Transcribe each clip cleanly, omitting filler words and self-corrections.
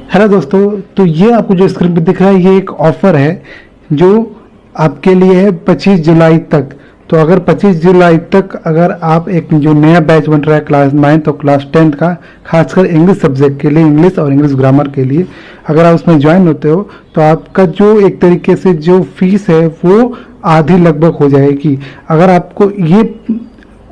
Hello दोस्तों, तो ये आपको जो स्क्रीन पे दिख रहा है ये एक ऑफ़र है जो आपके लिए है 25 जुलाई तक। तो अगर 25 जुलाई तक अगर आप एक जो नया बैच बन रहा है क्लास 9 और क्लास 10 का, खासकर इंग्लिश सब्जेक्ट के लिए, इंग्लिश और इंग्लिश ग्रामर के लिए अगर आप उसमें ज्वाइन होते हो तो आपका जो एक तरीके से जो फीस है वो आधी लगभग हो जाएगी। अगर आपको ये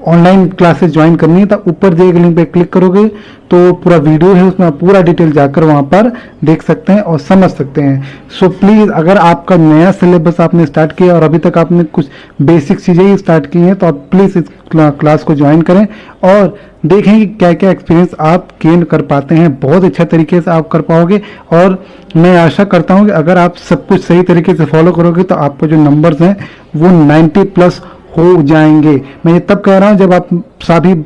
ऑनलाइन क्लासेस ज्वाइन करनी है तो ऊपर दिए गए लिंक पे क्लिक करोगे तो पूरा वीडियो है, उसमें आप पूरा डिटेल जाकर वहाँ पर देख सकते हैं और समझ सकते हैं। सो प्लीज़, अगर आपका नया सिलेबस आपने स्टार्ट किया और अभी तक आपने कुछ बेसिक चीज़ें ही स्टार्ट की हैं तो आप प्लीज़ इस क्लास को ज्वाइन करें और देखें कि क्या क्या एक्सपीरियंस आप गेन कर पाते हैं। बहुत अच्छा तरीके से आप कर पाओगे और मैं आशा करता हूँ कि अगर आप सब कुछ सही तरीके से फॉलो करोगे तो आपको जो नंबर्स हैं वो 90+ हो जाएंगे। मैं ये तब कह रहा हूँ जब आप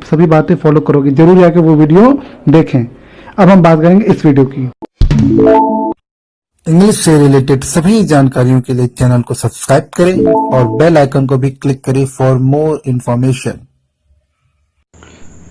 सभी बातें फॉलो करोगे। जरूर जाके वो वीडियो देखें। अब हम बात करेंगे इस वीडियो की। इंग्लिश से रिलेटेड सभी जानकारियों के लिए चैनल को सब्सक्राइब करें और बेल आइकन को भी क्लिक करें फॉर मोर इन्फॉर्मेशन।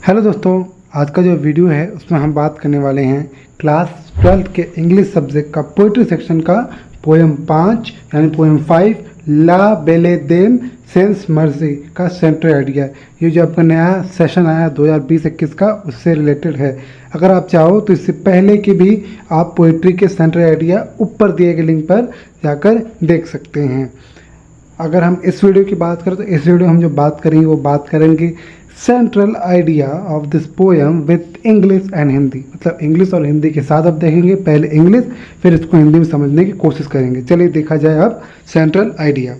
हेलो दोस्तों, आज का जो वीडियो है उसमें हम बात करने वाले हैं क्लास 12 के इंग्लिश सब्जेक्ट का पोइट्री सेक्शन का पोएम 5 यानी पोएम 5 ला बेले देम सेंस मर्जी का सेंट्रल आइडिया। ये जो आपका नया सेशन आया 2020-21 का उससे रिलेटेड है। अगर आप चाहो तो इससे पहले की भी आप पोइट्री के सेंट्रल आइडिया ऊपर दिए गए लिंक पर जाकर देख सकते हैं। अगर हम इस वीडियो की बात करें तो इस वीडियो हम जो बात करेंगे वो बात करेंगे central idea of this poem with English and Hindi. मतलब इंग्लिश और हिंदी के साथ अब देखेंगे, पहले इंग्लिश फिर इसको हिंदी में समझने की कोशिश करेंगे। चलिए देखा जाए अब सेंट्रल आइडिया।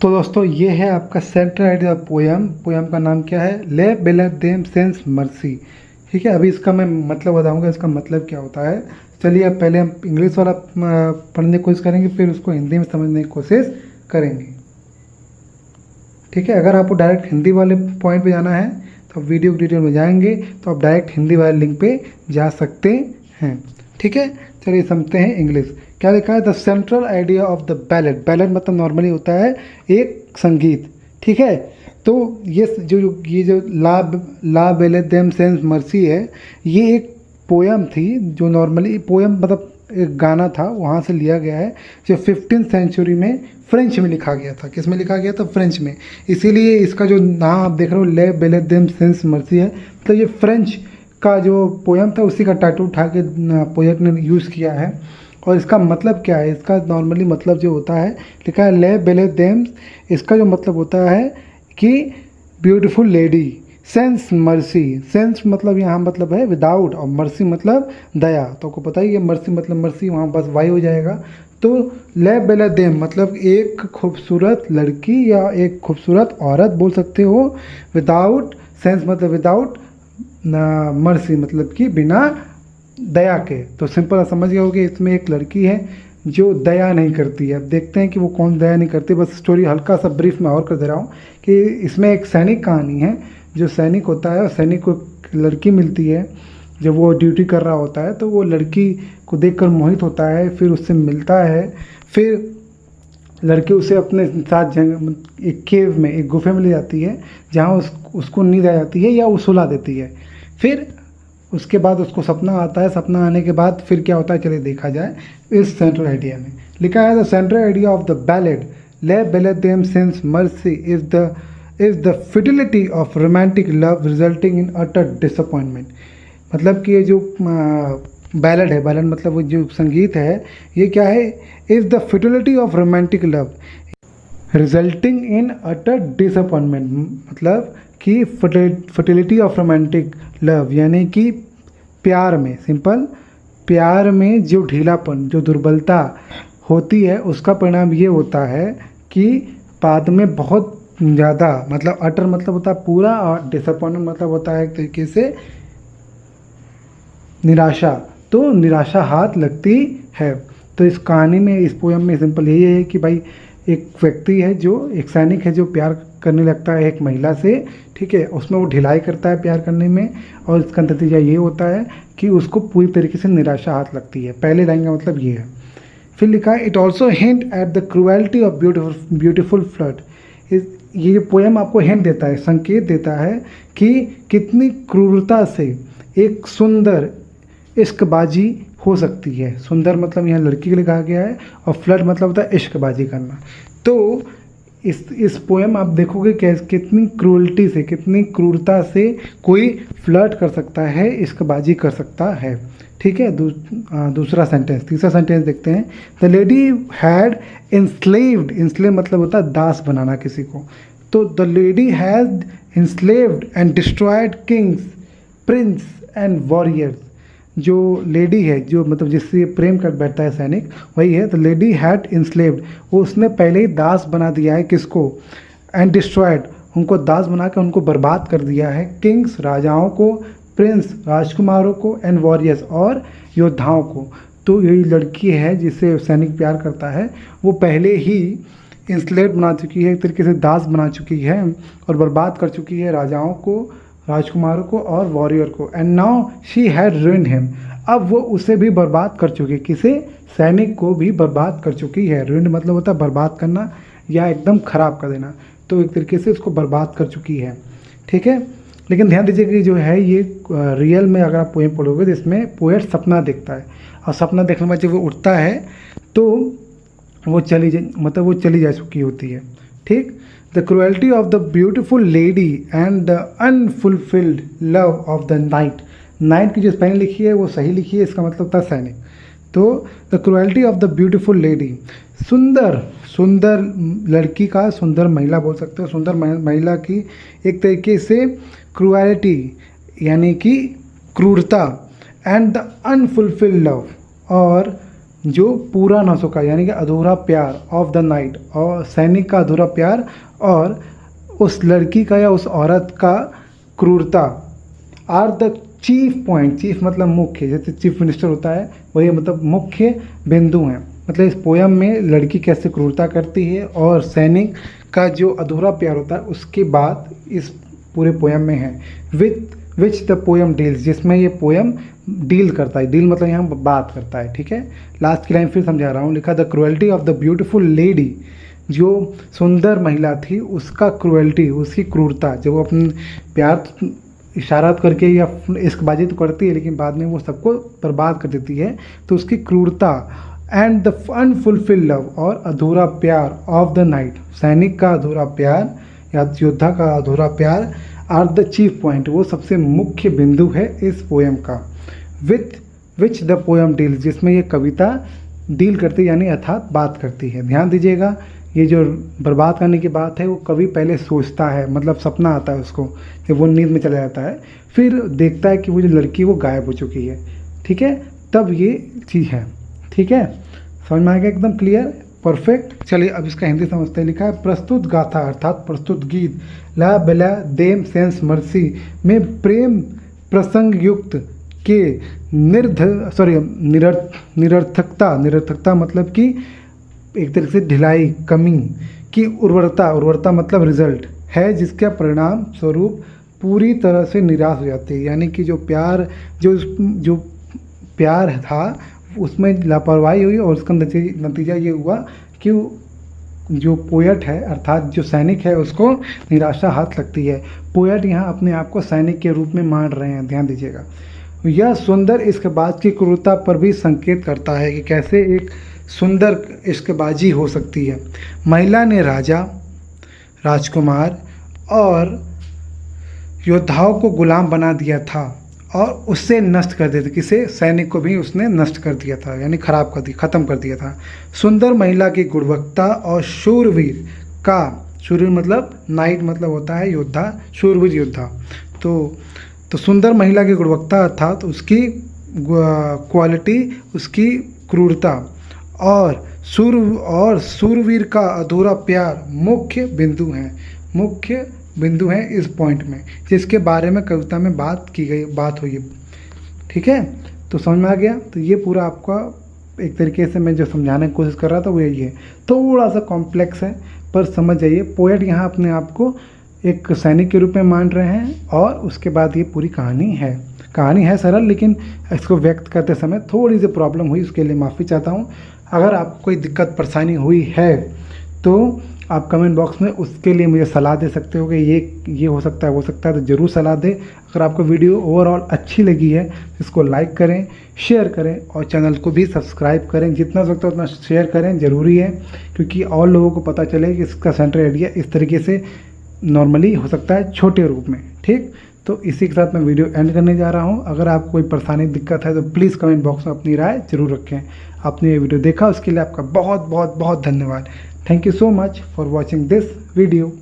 तो दोस्तों ये है आपका सेंट्रल आइडिया पोएम। पोएम का नाम क्या है? ले बेले देम सेंस मर्सी। ठीक है, अभी इसका मैं मतलब बताऊंगा इसका मतलब क्या होता है। चलिए अब पहले हम इंग्लिश वाला पढ़ने की कोशिश करेंगे, फिर उसको हिंदी में समझने की कोशिश करेंगे। ठीक है, अगर आपको डायरेक्ट हिंदी वाले पॉइंट पे जाना है तो वीडियो की डिटेल में जाएंगे तो आप डायरेक्ट हिंदी वाले लिंक पे जा सकते हैं। ठीक है, चलिए समझते हैं इंग्लिश। क्या लिखा है? The central idea of the ballad. Ballad मतलब नॉर्मली होता है एक संगीत। ठीक है, तो ये जो ला बेले देम सेंस मर्सी है, ये एक पोयम थी जो नॉर्मली पोयम मतलब एक गाना था, वहाँ से लिया गया है जो 15th सेंचुरी में फ्रेंच में लिखा गया था। किस में लिखा गया था? फ्रेंच में। इसीलिए इसका जो नाम आप देख रहे हो ले बेले देम सेंस मर्सी है, मतलब ये फ्रेंच का जो पोयम था उसी का टाइटल उठा के पोएट ने यूज़ किया है। और इसका मतलब क्या है? इसका नॉर्मली मतलब जो होता है, लिखा है ले बेले देम, इसका जो मतलब होता है कि beautiful lady, sense mercy. Sense मतलब यहाँ मतलब है विदाउट, और मर्सी मतलब दया। तो आपको पता ही है मर्सी मतलब मर्सी, वहाँ बस वाई हो जाएगा। तो ले बेले देम मतलब एक खूबसूरत लड़की या एक खूबसूरत औरत बोल सकते हो। विदाउट सेंस मतलब विदाउट, मर्सी मतलब कि बिना दया के। तो सिंपल समझ गए होगे, इसमें एक लड़की है जो दया नहीं करती है। अब देखते हैं कि वो कौन दया नहीं करती। बस स्टोरी हल्का सा ब्रीफ में और कर दे रहा हूँ कि इसमें एक सैनिक कहानी है। जो सैनिक होता है, सैनिक को एक लड़की मिलती है जब वो ड्यूटी कर रहा होता है, तो वो लड़की को देखकर मोहित होता है, फिर उससे मिलता है। फिर लड़की उसे अपने साथ एक केव में, एक गुफे में ले जाती है जहाँ उसको नींद आ जाती है या वो सुला देती है। फिर उसके बाद उसको सपना आता है। सपना आने के बाद फिर क्या होता है, चलिए देखा जाए। इस सेंट्रल आइडिया में लिखा है the central idea of the ballad La Belle Dame sans Merci is the futility of romantic love resulting in utter disappointment. मतलब कि ये जो बैलेड है, बैलेड मतलब वो जो संगीत है, ये क्या है? Is the futility of romantic love resulting in utter disappointment. मतलब कि फर्टिलिटी ऑफ रोमांटिक लव यानी कि प्यार में, सिंपल प्यार में जो ढीलापन, जो दुर्बलता होती है, उसका परिणाम ये होता है कि बाद में बहुत ज़्यादा, मतलब अटर मतलब होता है पूरा, और डिसअपॉइंटमेंट मतलब होता है एक तरीके से निराशा। तो निराशा हाथ लगती है। तो इस कहानी में, इस पोयम में सिंपल यही है कि भाई एक व्यक्ति है, जो एक सैनिक है, जो प्यार करने लगता है एक महिला से। ठीक है, उसमें वो ढिलाई करता है प्यार करने में, और इसका नतीजा ये होता है कि उसको पूरी तरीके से निराशा हाथ लगती है। पहले लाइन का मतलब ये है। फिर लिखा है it also hint at the cruelty of beautiful flood. ये पोएम आपको हिंट देता है, संकेत देता है कि कितनी क्रूरता से एक सुंदर इश्कबाजी हो सकती है। सुंदर मतलब यहाँ लड़की के लिए कहा गया है, और फ्लर्ट मतलब होता है इश्कबाजी करना। तो इस पोएम आप देखोगे कितनी क्रूरटी से, कितनी क्रूरता से कोई फ्लर्ट कर सकता है, इश्कबाजी कर सकता है। ठीक है, दूसरा सेंटेंस, तीसरा सेंटेंस देखते हैं। The lady had enslaved, enslave मतलब होता है दास बनाना किसी को। तो the lady has enslaved and destroyed Kings, Prince and warriors. जो लेडी है, जो मतलब जिससे प्रेम कर बैठता है सैनिक, वही है द लेडी हैड इंस्लेव्ड। वो उसने पहले ही दास बना दिया है किसको, एंड डिस्ट्रॉयड, उनको दास बना कर उनको बर्बाद कर दिया है। किंग्स राजाओं को, प्रिंस राजकुमारों को, एंड वॉरियर्स और योद्धाओं को। तो यही लड़की है जिसे सैनिक प्यार करता है, वो पहले ही इंस्लेव बना चुकी है, एक तरीके से दास बना चुकी है और बर्बाद कर चुकी है राजाओं को, राजकुमारों को और वॉरियर को। And now she had ruined him, अब वो उसे भी बर्बाद कर चुकी है। किसे, सैनिक को भी बर्बाद कर चुकी है। ruined मतलब होता है बर्बाद करना या एकदम खराब कर देना, तो एक तरीके से उसको बर्बाद कर चुकी है। ठीक है, लेकिन ध्यान दीजिए कि जो है ये रियल में अगर आप पोएम पढ़ोगे तो इसमें पोएट सपना देखता है, और सपना देखने के बाद जब वो उठता है तो वो चली जा चुकी होती है। ठीक, the cruelty of the beautiful lady and the unfulfilled love of the night. Night की जो स्पेलिंग लिखी है वो सही लिखी है, इसका मतलब था सैनिक। तो the cruelty of the beautiful lady, सुंदर लड़की का, सुंदर महिला बोल सकते हो, सुंदर महिला की एक तरीके से क्रुएलिटी यानी कि क्रूरता, एंड द अनफुलफिल्ड लव, और जो पूरा ना सका यानी कि अधूरा प्यार, ऑफ द नाइट, और सैनिक का अधूरा प्यार और उस लड़की का या उस औरत का क्रूरता, are the chief point. Chief मतलब मुख्य, जैसे चीफ मिनिस्टर होता है वही मतलब मुख्य बिंदु हैं। मतलब इस पोयम में लड़की कैसे क्रूरता करती है और सैनिक का जो अधूरा प्यार होता है उसकी बात इस पूरे पोयम में है। विच द पोयम डील्स, जिसमें ये पोयम डील करता है। डील मतलब यहाँ बात करता है। ठीक है, लास्ट की लाइन फिर समझा रहा हूँ। लिखा the cruelty of the beautiful lady, जो सुंदर महिला थी उसका क्रुएल्टी, उसकी क्रूरता, जब वो अपने प्यार इशारा करके या इश्कबाजी तो करती है लेकिन बाद में वो सबको बर्बाद कर देती है, तो उसकी क्रूरता, एंड द अनफुलफिल्ड लव, और अधूरा प्यार, ऑफ द नाइट, सैनिक का अधूरा प्यार या योद्धा का अधूरा प्यार, आर द चीफ पॉइंट, वो सबसे मुख्य बिंदु है इस पोएम का। विच द पोएम डील, जिसमें ये कविता डील करती यानी अर्थात बात करती है। ध्यान दीजिएगा, ये जो बर्बाद करने की बात है वो कवि पहले सोचता है, मतलब सपना आता है उसको, जब वो नींद में चला जाता है, फिर देखता है कि वो जो लड़की वो गायब हो चुकी है। ठीक है, तब ये चीज़ है। ठीक है, समझ में आ गया, एकदम क्लियर, परफेक्ट। चलिए अब इसका हिंदी समझते हैं। लिखा है प्रस्तुत गाथा अर्थात प्रस्तुत गीत ला बेला देम सेंस मर्सी में प्रेम प्रसंग युक्त के निरर्थकता मतलब कि एक तरीके से ढिलाई, कमी की उर्वरता मतलब रिजल्ट है, जिसका परिणाम स्वरूप पूरी तरह से निराश हो जाती है। यानी कि जो प्यार था उसमें लापरवाही हुई और उसका नतीजा ये हुआ कि जो पोएट है अर्थात जो सैनिक है उसको निराशा हाथ लगती है। पोएट यहाँ अपने आप को सैनिक के रूप में मान रहे हैं, ध्यान दीजिएगा। यह सुंदर इश्कबाज की क्रूरता पर भी संकेत करता है कि कैसे एक सुंदर इश्कबाजी हो सकती है। महिला ने राजा, राजकुमार और योद्धाओं को गुलाम बना दिया था और उससे नष्ट कर दिया था। किसे, सैनिक को भी उसने नष्ट कर दिया था, यानी खराब कर दिया, ख़त्म कर दिया था। सुंदर महिला की गुणवत्ता और शूरवीर का, शूरवीर मतलब नाइट मतलब होता है योद्धा, शूरवीर योद्धा। तो सुंदर महिला की गुणवत्ता अर्थात उसकी क्वालिटी, उसकी क्रूरता और शूरवीर का अधूरा प्यार मुख्य बिंदु हैं इस पॉइंट में, जिसके बारे में कविता में बात हुई। ठीक है, तो समझ में आ गया। तो ये पूरा आपका एक तरीके से मैं जो समझाने की कोशिश कर रहा था वो यही है। थोड़ा सा कॉम्प्लेक्स है पर समझ जाइए। पोएट यहाँ अपने आप को एक सैनिक के रूप में मान रहे हैं और उसके बाद ये पूरी कहानी है सरल, लेकिन इसको व्यक्त करते समय थोड़ी सी प्रॉब्लम हुई, उसके लिए माफ़ी चाहता हूँ। अगर आपको कोई दिक्कत परेशानी हुई है तो आप कमेंट बॉक्स में उसके लिए मुझे सलाह दे सकते हो कि ये हो सकता है, तो ज़रूर सलाह दें। अगर आपको वीडियो ओवरऑल अच्छी लगी है इसको लाइक करें, शेयर करें और चैनल को भी सब्सक्राइब करें। जितना हो सकता है उतना शेयर करें, ज़रूरी है, क्योंकि और लोगों को पता चले कि इसका सेंट्रल आइडिया इस तरीके से नॉर्मली हो सकता है छोटे रूप में। ठीक, तो इसी के साथ मैं वीडियो एंड करने जा रहा हूं। अगर आपको कोई परेशानी दिक्कत है तो प्लीज़ कमेंट बॉक्स में अपनी राय जरूर रखें। आपने ये वीडियो देखा उसके लिए आपका बहुत बहुत बहुत धन्यवाद। Thank you so much for watching this video.